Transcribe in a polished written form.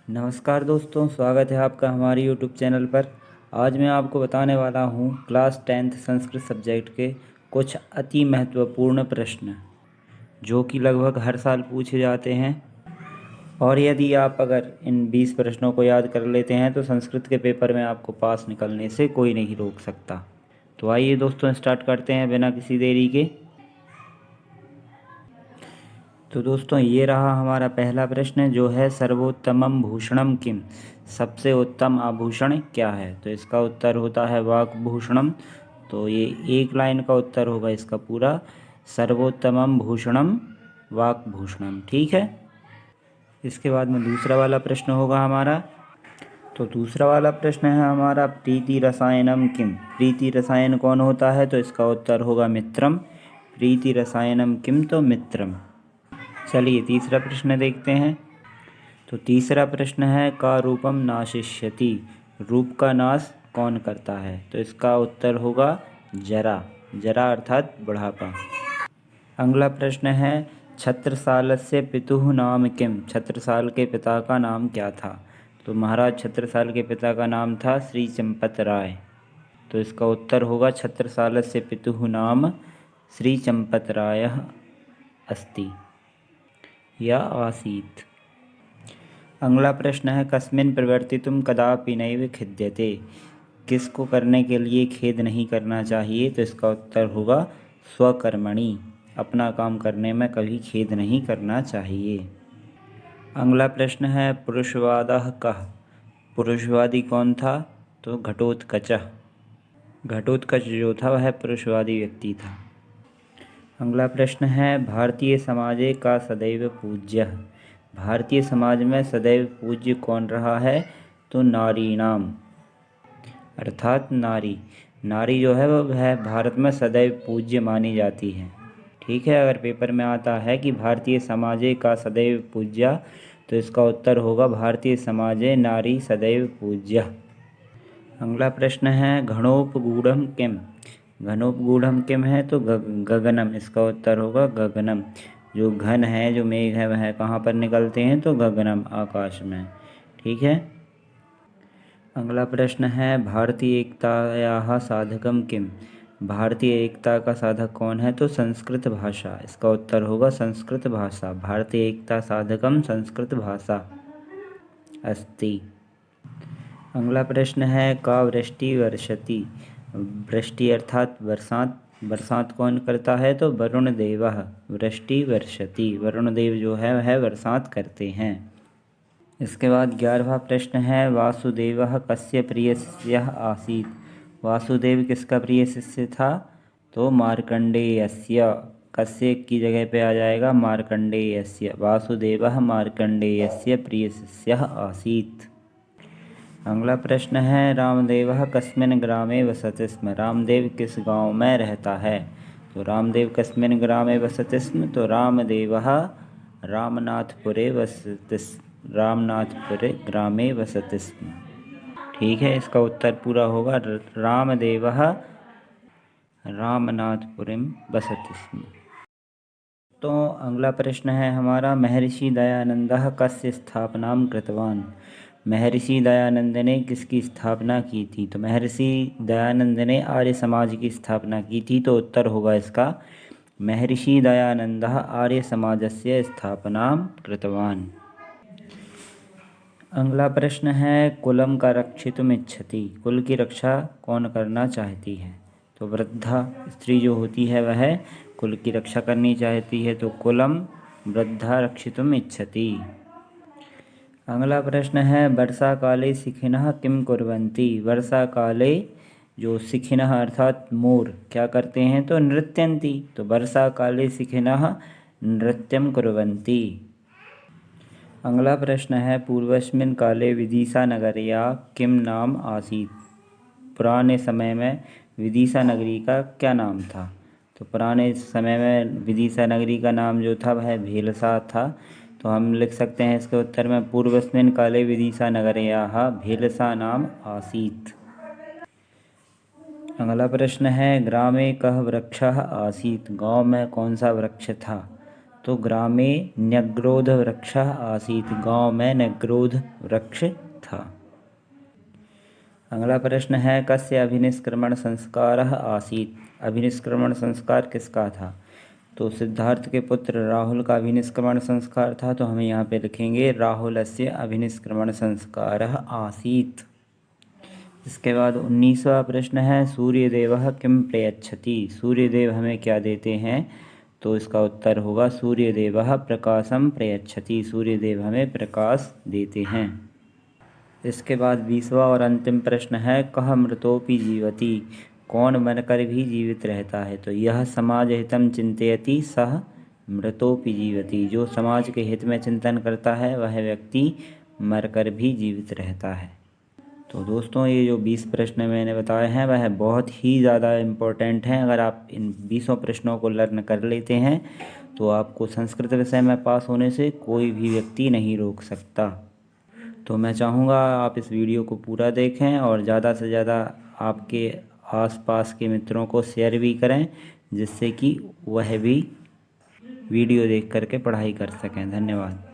नमस्कार दोस्तों, स्वागत है आपका हमारे YouTube चैनल पर। आज मैं आपको बताने वाला हूँ क्लास 10th संस्कृत सब्जेक्ट के कुछ अति महत्वपूर्ण प्रश्न जो कि लगभग हर साल पूछे जाते हैं। और यदि आप अगर इन 20 प्रश्नों को याद कर लेते हैं तो संस्कृत के पेपर में आपको पास निकलने से कोई नहीं रोक सकता। तो आइए दोस्तों, स्टार्ट करते हैं बिना किसी देरी के। तो दोस्तों, ये रहा हमारा पहला प्रश्न जो है सर्वोत्तमम भूषणम किम। सबसे उत्तम आभूषण क्या है? तो इसका उत्तर होता है वाक्भूषणम। तो ये एक लाइन का उत्तर होगा इसका पूरा, सर्वोत्तमम भूषणम वाक्भूषणम। ठीक है। इसके बाद में दूसरा वाला प्रश्न होगा हमारा। तो दूसरा वाला प्रश्न है हमारा प्रीति रसायनम किम। प्रीति रसायन कौन होता है? तो इसका उत्तर होगा मित्रम। प्रीति रसायनम किम, तो मित्रम। चलिए तीसरा प्रश्न देखते हैं। तो तीसरा प्रश्न है का रूपम नाशिष्यति। रूप का नाश कौन करता है? तो इसका उत्तर होगा जरा। जरा अर्थात बुढ़ापा। अगला प्रश्न है छत्रसालस्य पितुः नाम किम। छत्रसाल के पिता का नाम क्या था? तो महाराज छत्रसाल के पिता का नाम था श्री चंपत राय। तो इसका उत्तर होगा छत्रसालस्य पितुः नाम श्री चंपत रायः अस्ति या आसीत्। अगला प्रश्न है कस्मिन् प्रवर्तितुं कदापि नैव खिद्यते। किसको करने के लिए खेद नहीं करना चाहिए? तो इसका उत्तर होगा स्वकर्मणि। अपना काम करने में कभी खेद नहीं करना चाहिए। अगला प्रश्न है पुरुषवादः कः। पुरुषवादी कौन था? तो घटोत्कचः। घटोत्कच जो था वह पुरुषवादी व्यक्ति था। अगला प्रश्न है भारतीय समाजे का सदैव पूज्यः। भारतीय समाज में सदैव पूज्य कौन रहा है? तो नारीणाम अर्थात नारी। नारी जो है वह भारत में सदैव पूज्य मानी जाती है। ठीक है। अगर पेपर में आता है कि भारतीय समाजे का सदैव पूज्य, तो इसका उत्तर होगा भारतीय समाजे नारी सदैव पूज्य। अगला प्रश्न है घनोपगूढ़म किम। घनोपगूढ़म किम है तो गगनम। इसका उत्तर होगा गगनम। जो घन है, जो मेघ है, वह कहाँ पर निकलते हैं? तो गगनम, आकाश में। ठीक है। अगला प्रश्न है भारतीय एकतायाः साधकम किम। भारतीय एकता का साधक कौन है? तो संस्कृत भाषा। इसका उत्तर होगा संस्कृत भाषा। भारतीय एकता साधकम संस्कृत भाषा अस्ति। अगला प्रश्न है का वृष्टि वर्षति। वृष्टि अर्थात बरसात। बरसात कौन करता है? तो वरुण देवः वृष्टि वर्षति। वरुण देव जो है वह बरसात करते हैं। इसके बाद 11वां प्रश्न है वासुदेवः कस्य प्रिय शिष्यः आसीत्। वासुदेव किसका प्रिय शिष्य था? तो मार्कंडेयस्य। कस्य की जगह पे आ जाएगा मार्कंडेयस्य। वासुदेवः मार्कंडेयस्य प्रिय शिष्यः आसीत्। अगला प्रश्न है रामदेवः कस्मिन् ग्रामे वसति स्म। रामदेव किस गांव में रहता है? तो रामदेव कस्मिन् ग्रामे वसति स्म, तो रामदेवः रामनाथपुरे रामनाथपुरे ग्रामे वसति स्म। ठीक है। इसका उत्तर पूरा होगा रामदेवः रामनाथपुरम वसति स्म। तो अगला प्रश्न है हमारा महर्षि दयानंदः कस्य स्थापनां कृतवान्। महर्षि दयानंद ने किसकी स्थापना की थी? तो महर्षि दयानंद ने आर्य समाज की स्थापना की थी। तो उत्तर होगा इसका महर्षि दयानंदः आर्य समाजस्य स्थापनां कृतवान्। अगला प्रश्न है कुलम का रक्षितुम इच्छति। कुल की रक्षा कौन करना चाहती है? तो वृद्धा स्त्री जो होती है वह कुल की रक्षा करनी चाहती है। तो कुलम वृद्धा रक्षितुम इच्छति। अगला प्रश्न है वर्षा काले शिखिनः किम कुर्वन्ति। वर्षा काले जो शिखिनः अर्थात मोर क्या करते हैं? तो नृत्यन्ति। तो वर्षा काले शिखिनः नृत्यं कुर्वन्ति। अगला प्रश्न है पूर्वस्मिन् काले विदिशा नगर्या किम नाम आसीत्। पुराने समय में विदिशा नगरी का क्या नाम था? तो पुराने समय में विदिशा नगरी का नाम जो था वह भेलसा था। तो हम लिख सकते हैं इसके उत्तर में पूर्वस्मिन् काले विदिशा नगर्याः भेलसा नाम आसीत्। अगला प्रश्न है ग्रामे कः वृक्षः आसीत्। गांव में कौन सा वृक्ष था? तो ग्रामे न्यग्रोध वृक्षः आसीत्, गांव में न्यग्रोध वृक्ष था। अगला प्रश्न है कस्य अभिनिष्क्रमण संस्कारः आसीत्, अभिनिष्क्रमण संस्कार किसका था? तो सिद्धार्थ के पुत्र राहुल का अभिनिष्क्रमण संस्कार था, तो हमें यहाँ पे लिखेंगे राहुलस्य अभिनिष्क्रमण संस्कारः आसीत्। इसके बाद 19वां प्रश्न है सूर्यदेवः किं प्रयच्छति, सूर्यदेव हमें क्या देते हैं? तो इसका उत्तर होगा सूर्यदेवः प्रकाशम प्रयच्छति, सूर्यदेव हमें प्रकाश देते हैं। इसके बाद 20वां और अंतिम प्रश्न है कः मृतोपि जीवति, कौन मरकर भी जीवित रहता है? तो यह समाज हितम चिंतयति सह मृतोपि जीवति, जो समाज के हित में चिंतन करता है वह व्यक्ति मरकर भी जीवित रहता है। तो दोस्तों ये जो 20 प्रश्न मैंने बताए हैं वह बहुत ही ज़्यादा इम्पोर्टेंट हैं। अगर आप इन 20 प्रश्नों को लर्न कर लेते हैं तो आपको संस्कृत विषय में पास होने से कोई भी व्यक्ति नहीं रोक सकता। तो मैं चाहूँगा आप इस वीडियो को पूरा देखें और ज़्यादा से ज़्यादा आपके आसपास के मित्रों को शेयर भी करें, जिससे कि वह भी वीडियो देख करके पढ़ाई कर सकें। धन्यवाद।